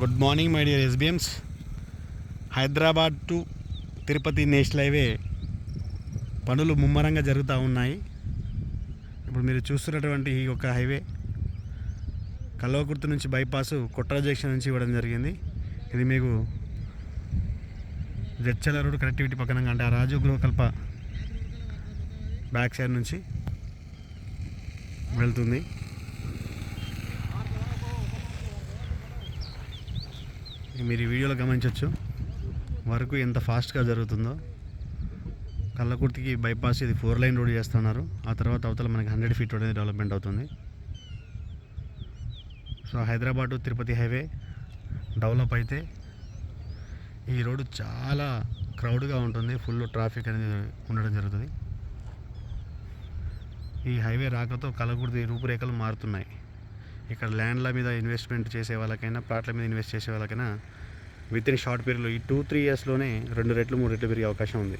Good morning my dear SBMs. Hyderabad to Tirupati national highway పనులు ముమ్మరంగా జరుగుతూ ఉన్నాయి. ఇప్పుడు మీరు చూస్తున్నటువంటి ఈ యొక్క హైవే కల్వకుర్తి నుంచి బైపాస్ కొట్ర జంక్షన్ నుంచి ఇవ్వడం జరిగింది. ఇది మీకు జడ్చల రోడ్ కనెక్టివిటీ పక్కన అంటే ఆ రాజు గృహకల్ప బ్యాక్ సైడ్ నుంచి వెళ్తుంది. మీరు ఈ వీడియోలో గమనించవచ్చు వర్క్ ఎంత ఫాస్ట్గా జరుగుతుందో. కల్లకుర్తికి బైపాస్ ఇది 4 లైన్ రోడ్ చేస్తున్నారు. ఆ తర్వాత అవతల మనకి 100 ఫీట్ రోడ్ అనేది డెవలప్మెంట్ అవుతుంది. So Hyderabad Tirupati highway develop అయితే ఈ రోడ్డు చాలా క్రౌడ్గా ఉంటుంది, ఫుల్ ట్రాఫిక్ అనేది ఉండడం జరుగుతుంది. ఈ హైవే రాకతో కల్లకుర్తి రూపురేఖలు మారుతున్నాయి. ఇక్కడ ల్యాండ్ల మీద ఇన్వెస్ట్మెంట్ చేసే వాళ్ళకైనా ప్లాట్ల మీద ఇన్వెస్ట్ చేసే వాళ్ళకైనా విత్ ఇన్ షార్ట్ పీరియడ్లో ఈ 2-3 ఇయర్స్లోనే 2 రెట్లు 3 రెట్లు పెరిగే అవకాశం ఉంది.